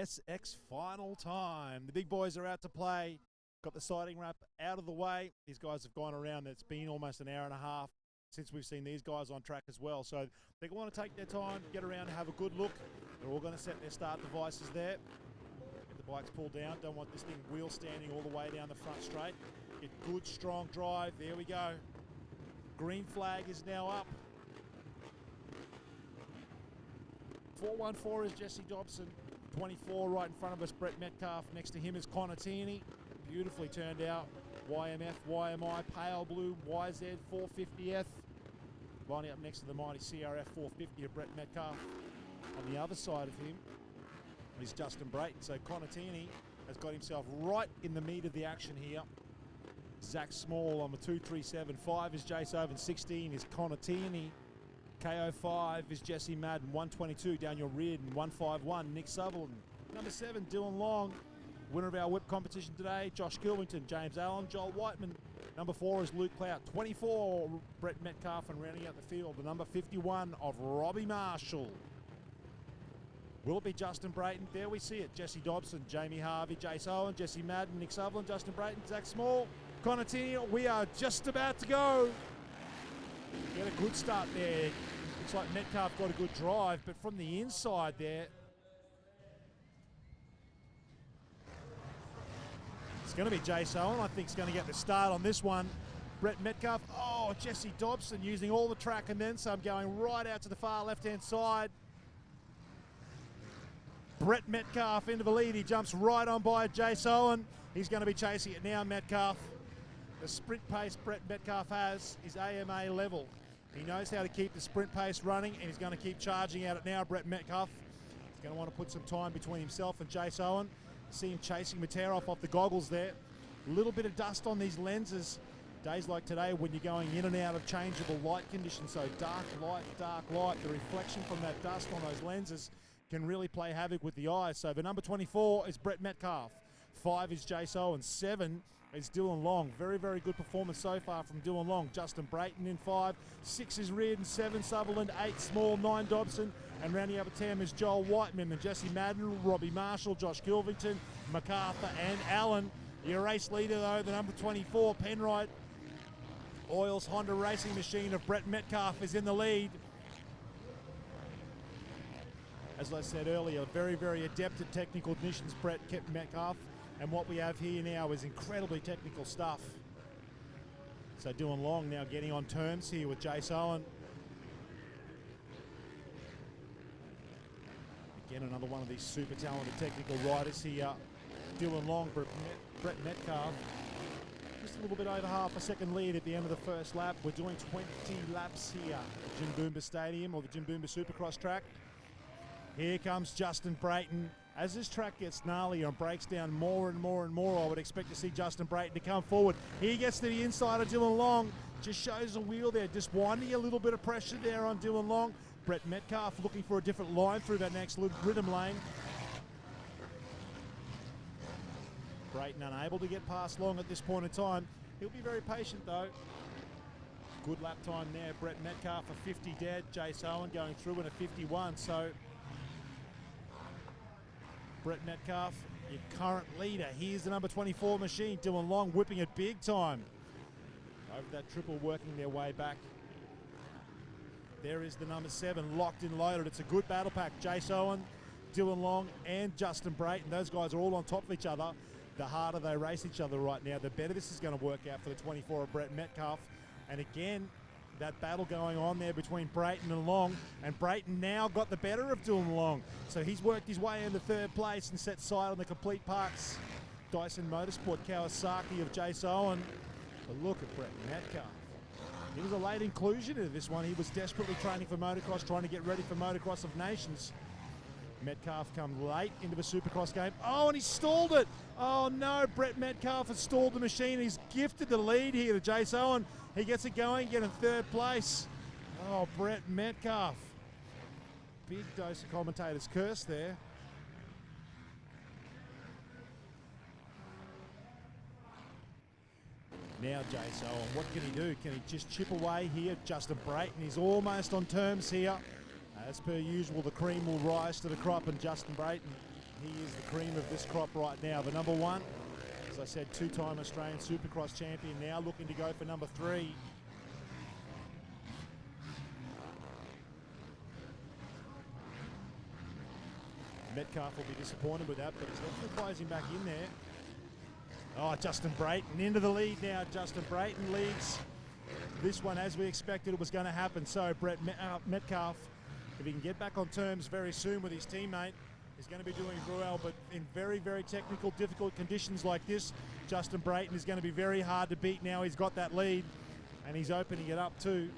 SX final time. The big boys are out to play. Got the sighting wrap out of the way. These guys have gone around. It's been almost an hour and a half since we've seen these guys on track as well. So they want to take their time, get around and have a good look. They're all going to set their start devices there. Get the bikes pulled down. Don't want this thing wheel standing all the way down the front straight. Get good, strong drive. There we go. Green flag is now up. 414 is Jesse Dobson. 24 right in front of us, Brett Metcalfe. Next to him is Connor Tierney. Beautifully turned out. YMF, YMI, Pale Blue, YZ 450F. Lining up next to the mighty CRF 450 of Brett Metcalfe. On the other side of him is Justin Brayton. So Connor Tierney has got himself right in the meat of the action here. Zach Small on the 237. 5 is Jace Oven. 16 is Connor Tierney. KO5 is Jesse Madden. 122 Daniel Reardon. 151 Nick Sutherland. Number 7 Dylan Long. Winner of our whip competition today, Josh Kilvington. James Allen, Joel Whiteman. Number 4 is Luke Clout. 24 Brett Metcalfe, and rounding out the field, the number 51 of Robbie Marshall. Will it be Justin Brayton? There we see it. Jesse Dobson, Jamie Harvey, Jace Owen, Jesse Madden, Nick Sutherland, Justin Brayton, Zach Small, Connor Tierney. We are just about to go. Get a good start there. Looks like Metcalfe got a good drive, but from the inside there, it's going to be Jace Owen. I think is going to get the start on this one. Brett Metcalfe. Oh, Jesse Dobson using all the track and then some, going right out to the far left-hand side. Brett Metcalfe into the lead. He jumps right on by Jace Owen. He's going to be chasing it now, Metcalfe. The sprint pace Brett Metcalfe has is AMA level. He knows how to keep the sprint pace running, and he's going to keep charging at it now, Brett Metcalfe. He's going to want to put some time between himself and Jace Owen. See him chasing Matera off the goggles there. A little bit of dust on these lenses. Days like today when you're going in and out of changeable light conditions, so dark light, the reflection from that dust on those lenses can really play havoc with the eyes. So the number 24 is Brett Metcalfe. 5 is Jace Owen. 7 is Dylan Long. Very, very good performance so far from Dylan Long. Justin Brayton in 5. 6 is Reardon. 7 Sutherland. 8 Small. 9 Dobson. And rounding up at 10 is Joel Whiteman and Jesse Madden, Robbie Marshall, Josh Kilvington, MacArthur and Allen. Your race leader though, the number 24, Penrite. Oils Honda Racing Machine of Brett Metcalfe is in the lead. As I said earlier, very, very adept at technical ignitions, Brett Metcalfe. And what we have here now is incredibly technical stuff. So Dylan Long now getting on terms here with Jace Owen. Again, another one of these super talented technical riders here. Dylan Long, Brett Metcalfe. Just a little bit over half a second lead at the end of the first lap. We're doing 20 laps here at Jimboomba Stadium, or the Jimboomba Supercross track. Here comes Justin Brayton. As this track gets gnarlier and breaks down more and more and more, I would expect to see Justin Brayton to come forward. He gets to the inside of Dylan Long. Just shows the wheel there, just winding a little bit of pressure there on Dylan Long. Brett Metcalfe looking for a different line through that next rhythm lane. Brayton unable to get past Long at this point in time. He'll be very patient though. Good lap time there. Brett Metcalfe a 50 dead. Jace Owen going through in a 51. So Brett Metcalfe, your current leader. Here's the number 24 machine. Dylan Long whipping it big time. Over that triple, working their way back. There is the number 7, locked and loaded. It's a good battle pack. Jace Owen, Dylan Long, and Justin Brayton. Those guys are all on top of each other. The harder they race each other right now, the better this is going to work out for the 24 of Brett Metcalfe. And again, that battle going on there between Brayton and Long. And Brayton now got the better of Dylan Long. So he's worked his way into 3rd place and set sight on the Complete Parks Dyson Motorsport Kawasaki of Jace Owen. But look at Brett Metcalfe. He was a late inclusion into this one. He was desperately training for motocross, trying to get ready for Motocross of Nations. Metcalfe come late into the Supercross game. Oh, and he stalled it. Oh no, Brett Metcalfe has stalled the machine. He's gifted the lead here to Jace Owen. He gets it going, getting 3rd place. Oh, Brett Metcalfe. Big dose of commentators curse there. Now Jace Owen, what can he do? Can he just chip away here? Justin Brayton, he's almost on terms here. As per usual, the cream will rise to the crop, and Justin Brayton He is the cream of this crop right now. The number one, as I said, two-time Australian Supercross champion, now looking to go for number 3. Metcalfe will be disappointed with that, but he's definitely closing back in there. Oh, Justin Brayton into the lead now. Justin Brayton leads this one as we expected it was going to happen. So Metcalfe, if he can get back on terms very soon with his teammate, is going to be doing well, but in very, very technical, difficult conditions like this, Justin Brayton is going to be very hard to beat now. He's got that lead, and he's opening it up too.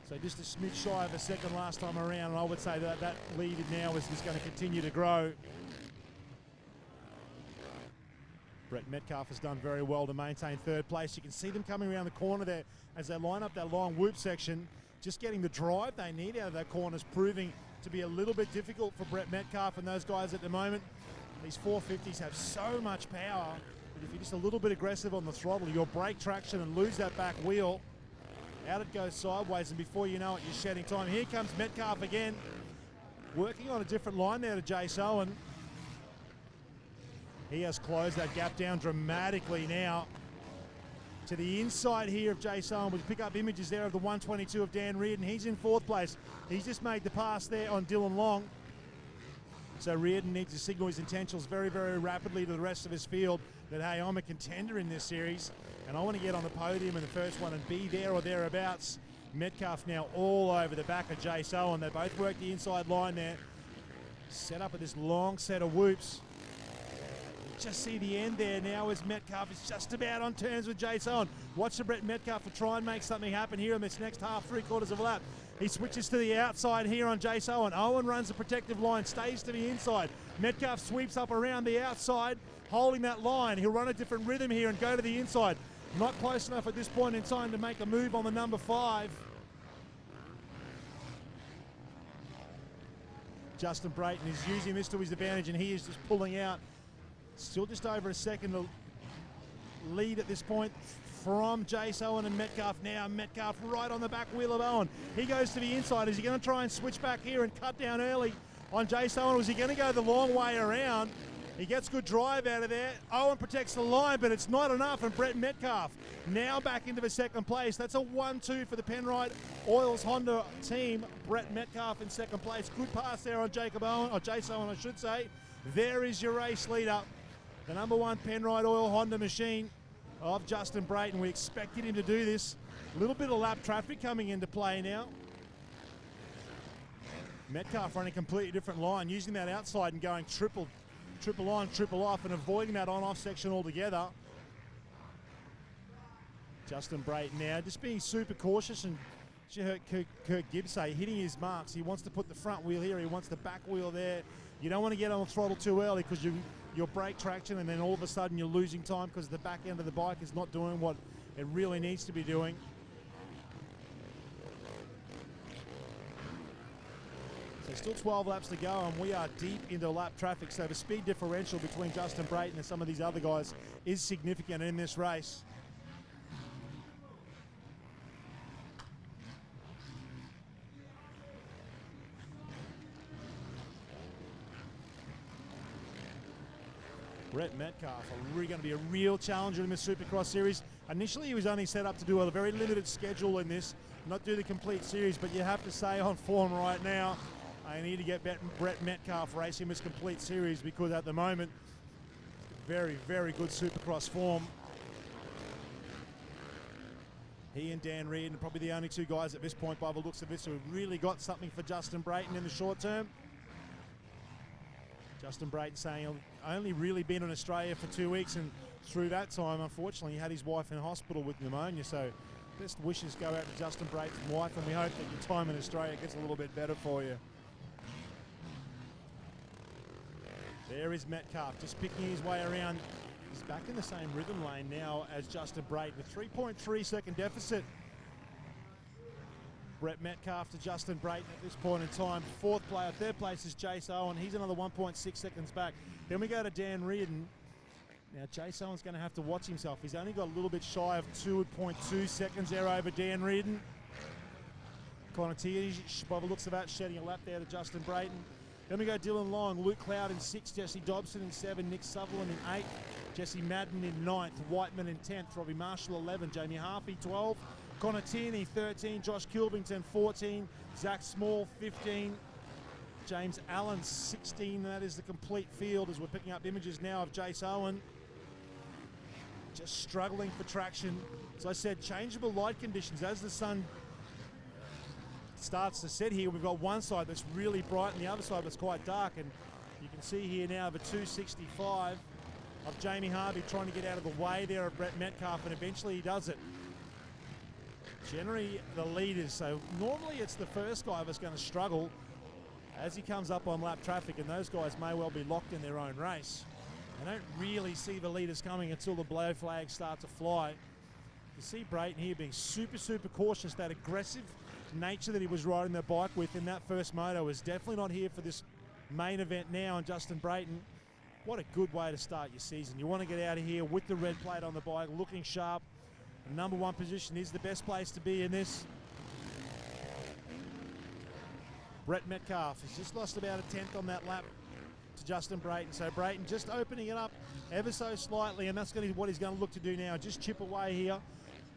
So just a smidge shy of a second last time around, and I would say that that lead now is just going to continue to grow. Brett Metcalfe has done very well to maintain third place. You can see them coming around the corner there as they line up that long whoop section. Just getting the drive they need out of that corner is proving to be a little bit difficult for Brett Metcalfe and those guys at the moment. These 450s have so much power that if you're just a little bit aggressive on the throttle, you'll break traction and lose that back wheel. Out it goes sideways, and before you know it, you're shedding time. Here comes Metcalfe again, working on a different line there to Jace Owen. He has closed that gap down dramatically now. To the inside here of Jace Owen. We'll pick up images there of the 122 of Dan Reardon. He's in 4th place. He's just made the pass there on Dylan Long. So Reardon needs to signal his intentions very, very rapidly to the rest of his field that, hey, I'm a contender in this series and I want to get on the podium in the first one and be there or thereabouts. Metcalfe now all over the back of Jace Owen. They both work the inside line there. Set up at this long set of whoops. Just see the end there now as Metcalfe is just about on terms with Jace Owen. Watch the Brett Metcalfe to try and make something happen here in this next half, 3/4 of a lap. He switches to the outside here on Jace Owen. Owen runs the protective line, stays to the inside. Metcalfe sweeps up around the outside, holding that line. He'll run a different rhythm here and go to the inside. Not close enough at this point in time to make a move on the number 5. Justin Brayton is using this to his advantage, and he is just pulling out. Still just over a second to lead at this point from Jace Owen and Metcalfe now. Metcalfe right on the back wheel of Owen. He goes to the inside. Is he going to try and switch back here and cut down early on Jace Owen? Or is he going to go the long way around? He gets good drive out of there. Owen protects the line, but it's not enough. And Brett Metcalfe now back into the 2nd place. That's a 1-2 for the Penrite Oils Honda team. Brett Metcalfe in 2nd place. Good pass there on Jace Owen, I should say. There is your race leader. The number 1 Penrite Oil Honda machine of Justin Brayton. We expected him to do this. A little bit of lap traffic coming into play now. Metcalfe running a completely different line, using that outside and going triple on, triple off, and avoiding that on-off section altogether. Justin Brayton now just being super cautious, and you heard Kirk Gibbs say, hitting his marks. He wants to put the front wheel here, he wants the back wheel there. You don't want to get on the throttle too early because you'll break traction, and then all of a sudden you're losing time because the back end of the bike is not doing what it really needs to be doing. So still 12 laps to go, and we are deep into lap traffic, so the speed differential between Justin Brayton and some of these other guys is significant in this race. Brett Metcalfe really going to be a real challenger in the Supercross series. Initially, he was only set up to do a very limited schedule in this, not do the complete series, but you have to say on form right now, I need to get Brett Metcalfe racing this complete series because at the moment, very, very good Supercross form. He and Dan Reardon are probably the only 2 guys at this point by the looks of this who have really got something for Justin Brayton in the short term. Justin Brayton saying he'll only really been in Australia for 2 weeks, and through that time, unfortunately, he had his wife in hospital with pneumonia. So best wishes go out to Justin Brayton's wife, and we hope that your time in Australia gets a little bit better for you. There is Metcalfe just picking his way around. He's back in the same rhythm lane now as Justin Brayton. A 3.3 second deficit. Brett Metcalfe to Justin Brayton at this point in time. 4th player, 3rd place is Jace Owen. He's another 1.6 seconds back. Then we go to Dan Reardon. Now Jace Owen's going to have to watch himself. He's only got a little bit shy of 2.2 seconds there over Dan Reardon. Commentators, by the looks of that, shedding a lap there to Justin Brayton. Then we go Dylan Long, Luke Cloud in 6, Jesse Dobson in 7, Nick Sutherland in 8, Jesse Madden in 9th, Whiteman in 10th, Robbie Marshall 11, Jamie Harpy 12, Connor Tierney 13, Josh Kilbington 14, Zach Small 15, James Allen 16. That is the complete field as we're picking up images now of Jace Owen. Just struggling for traction. As I said, changeable light conditions as the sun starts to set here. We've got one side that's really bright and the other side that's quite dark, and you can see here now the 265 of Jamie Harvey trying to get out of the way there of Brett Metcalfe, and eventually he does it. Generally the leaders, so normally it's the first guy that's going to struggle as he comes up on lap traffic, and those guys may well be locked in their own race. I don't really see the leaders coming until the blow flags start to fly. You see Brayton here being super cautious. That aggressive nature that he was riding the bike with in that first moto is definitely not here for this main event now. And Justin Brayton, what a good way to start your season. You want to get out of here with the red plate on the bike, looking sharp. The number 1 position is the best place to be in this. Brett Metcalfe has just lost about a 10th on that lap to Justin Brayton. So Brayton just opening it up ever so slightly, and that's going to be what he's going to look to do now. Just chip away here.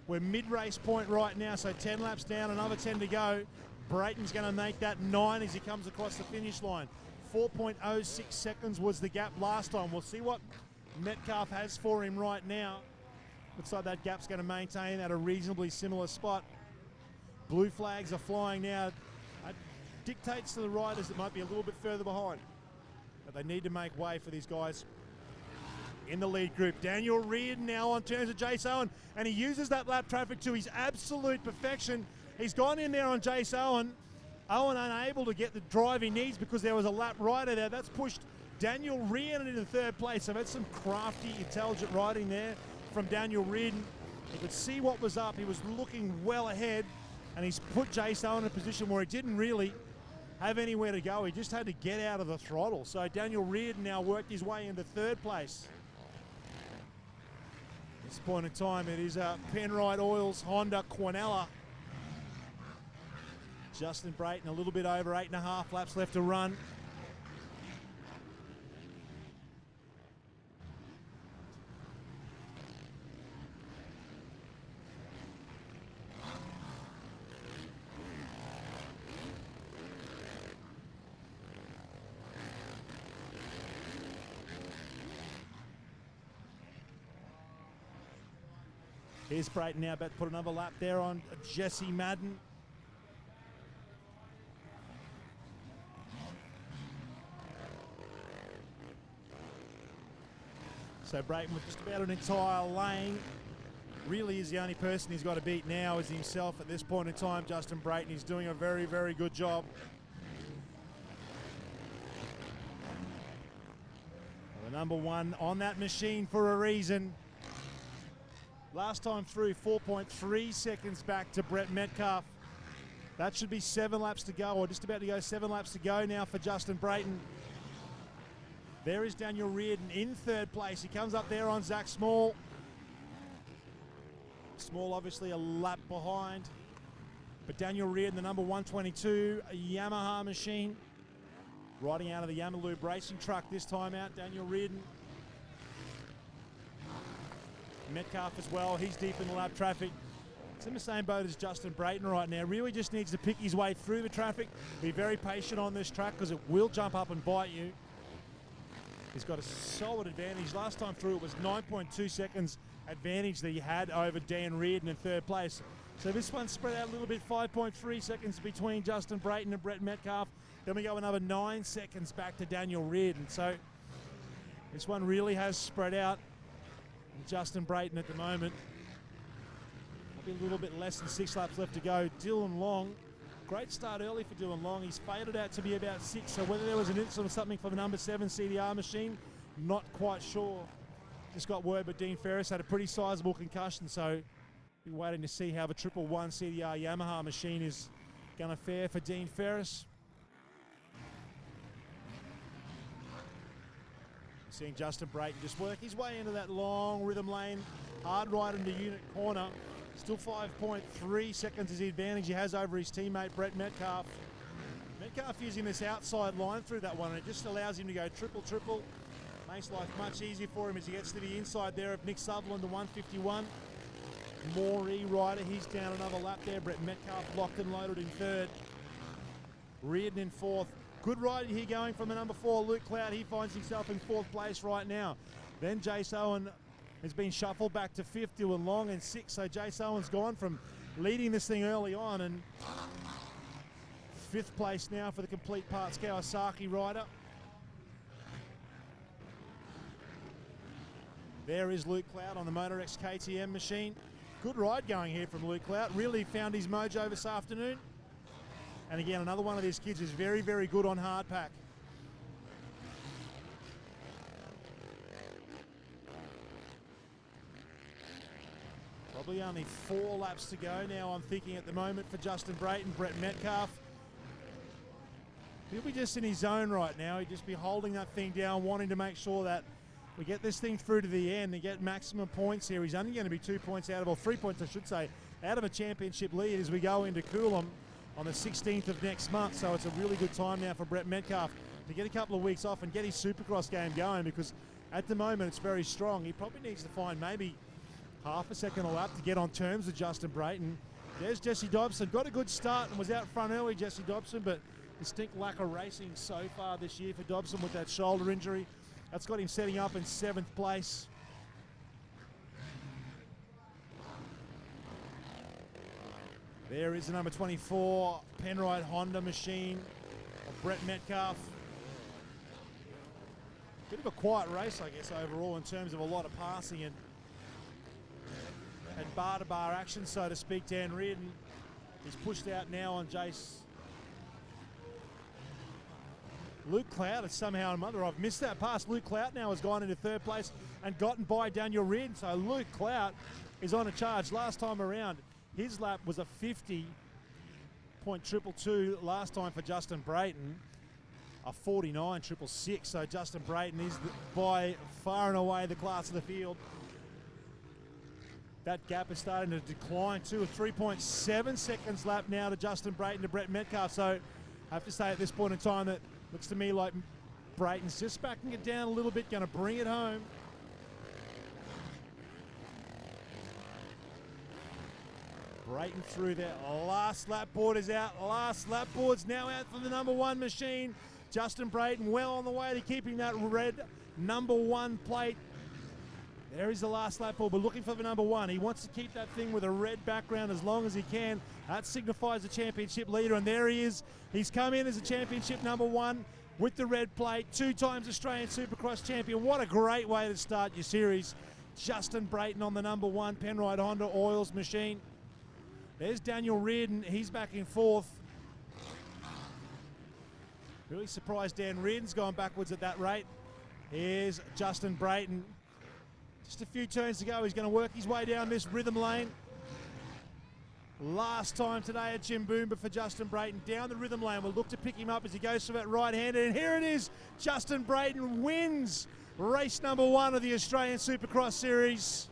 We're mid-race point right now, so 10 laps down, another 10 to go. Brayton's going to make that 9 as he comes across the finish line. 4.06 seconds was the gap last time. We'll see what Metcalfe has for him right now. Looks like that gap's going to maintain at a reasonably similar spot. Blue flags are flying now. That dictates to the riders that might be a little bit further behind, but they need to make way for these guys in the lead group. Daniel Reardon now on terms of Jace Owen, and he uses that lap traffic to his absolute perfection. He's gone in there on Jace Owen. Owen unable to get the drive he needs because there was a lap rider there. That's pushed Daniel Reardon into 3rd place. So that's some crafty, intelligent riding there from Daniel Reardon. You could see what was up. He was looking well ahead, and he's put Jace Owen in a position where he didn't really have anywhere to go. He just had to get out of the throttle. So Daniel Reardon now worked his way into 3rd place. At this point in time, it is Penrite Oil's Honda Quinella. Justin Brayton a little bit over 8.5 laps left to run. Here's Brayton now about to put another lap there on Jesse Madden. So Brayton with just about an entire lane. Really is the only person he's got to beat now is himself at this point in time. Justin Brayton, he's doing a very good job. The number 1 on that machine for a reason. Last time through, 4.3 seconds back to Brett Metcalfe. That should be 7 laps to go, or just about to go 7 laps to go now for Justin Brayton. There is Daniel Reardon in 3rd place. He comes up there on Zach Small. Small obviously a lap behind. But Daniel Reardon, the number 122 Yamaha machine. Riding out of the Yamalube racing truck this time out, Daniel Reardon. Metcalfe as well, he's deep in the lap traffic. It's in the same boat as Justin Brayton right now. Really just needs to pick his way through the traffic. Be very patient on this track because it will jump up and bite you. He's got a solid advantage. Last time through it was 9.2 seconds advantage that he had over Dan Reardon in 3rd place. So this one's spread out a little bit, 5.3 seconds between Justin Brayton and Brett Metcalfe. Then we go another 9 seconds back to Daniel Reardon. So this one really has spread out. Justin Brayton at the moment. Maybe a little bit less than 6 laps left to go. Dylan Long, great start early for Dylan Long. He's faded out to be about 6, so whether there was an incident or something for the number 7 CDR machine, not quite sure. Just got word, but Dean Ferris had a pretty sizable concussion, so be waiting to see how the 111 CDR Yamaha machine is going to fare for Dean Ferris. Seeing Justin Brayton just work his way into that long rhythm lane, hard right into unit corner. Still 5.3 seconds is the advantage he has over his teammate Brett Metcalfe. Metcalfe using this outside line through that one, and it just allows him to go triple. Makes life much easier for him as he gets to the inside there of Nick Sutherland, the 151. Moree Ryder, he's down another lap there. Brett Metcalfe locked and loaded in third. Reardon in fourth. Good ride here going from the number 4, Luke Cloud. He finds himself in 4th place right now. Then Jace Owen has been shuffled back to 5th, doing long and 6th. So Jace Owen's gone from leading this thing early on, and 5th place now for the complete parts Kawasaki rider. There is Luke Cloud on the MotorX KTM machine. Good ride going here from Luke Cloud. Really found his mojo this afternoon. And again, another one of these kids is very, very good on hard pack. Probably only 4 laps to go now, I'm thinking at the moment, for Justin Brayton. Brett Metcalfe, he'll be just in his zone right now. He'll just be holding that thing down, wanting to make sure that we get this thing through to the end and get maximum points here. He's only going to be 2 points out of, or 3 points I should say, out of a championship lead as we go into Coolum on the 16th of next month. So it's a really good time now for Brett Metcalfe to get a couple of weeks off and get his Supercross game going, because at the moment it's very strong. He probably needs to find maybe half a second a lap to get on terms with Justin Brayton. There's Jesse Dobson. Got a good start and was out front early, Jesse Dobson, but distinct lack of racing so far this year for Dobson with that shoulder injury. That's got him setting up in 7th place. There is the number 24 Penrite Honda machine of Brett Metcalfe. Bit of a quiet race, I guess, overall, in terms of a lot of passing and bar-to-bar action, so to speak. Dan Reardon is pushed out now on Jace. Luke Cloud is somehow another. I've missed that pass. Luke Cloud now has gone into 3rd place and gotten by Daniel Reardon. So Luke Cloud is on a charge. Last time around, his lap was a 50.222 last time for Justin Brayton. A 49.666. So Justin Brayton is by far and away the class of the field. That gap is starting to decline too. A 3.7 seconds lap now to Justin Brayton to Brett Metcalfe. So I have to say at this point in time that looks to me like Brayton's just backing it down a little bit, going to bring it home. Brayton through there. Last lap board is out. Last lap board's now out for the number 1 machine. Justin Brayton well on the way to keeping that red number 1 plate. There is the last lap board, but looking for the number 1. He wants to keep that thing with a red background as long as he can. That signifies the championship leader, and there he is. He's come in as a championship number 1 with the red plate. 2 times Australian Supercross champion. What a great way to start your series. Justin Brayton on the number 1 Penrite Honda Oils machine. There's Daniel Reardon. He's back in 4th. Really surprised Dan Reardon's gone backwards at that rate. Here's Justin Brayton. Just a few turns to go. He's going to work his way down this rhythm lane. Last time today at Jimboomba for Justin Brayton. Down the rhythm lane. We'll look to pick him up as he goes for that right-hander. And here it is. Justin Brayton wins race number 1 of the Australian Supercross Series.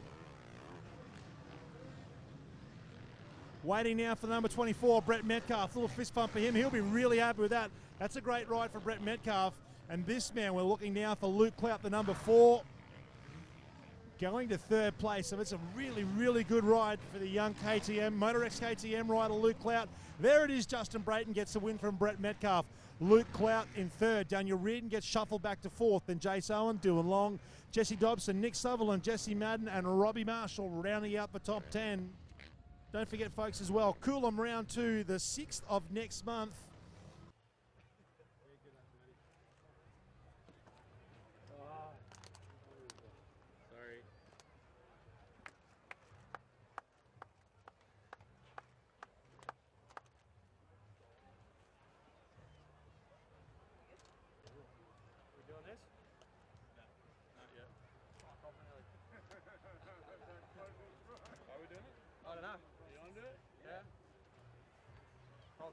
Waiting now for the number 24, Brett Metcalfe. A little fist bump for him. He'll be really happy with that. That's a great ride for Brett Metcalfe. And this man, we're looking now for Luke Clout, the number 4. Going to 3rd place, so it's a really, really good ride for the young KTM, MotorX KTM rider Luke Clout. There it is, Justin Brayton gets the win from Brett Metcalfe. Luke Clout in 3rd, Daniel Reardon gets shuffled back to 4th, then Jace Owen doing long, Jesse Dobson, Nick Sutherland, Jesse Madden and Robbie Marshall rounding out the top 10. Don't forget folks as well, Coolum round 2, the 6th of next month.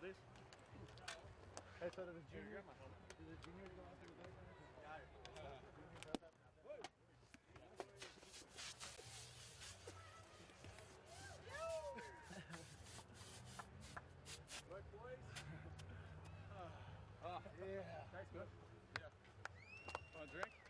This. Hey, so the junior go out there? Look, boys. Tastes good. Yeah. Want a drink?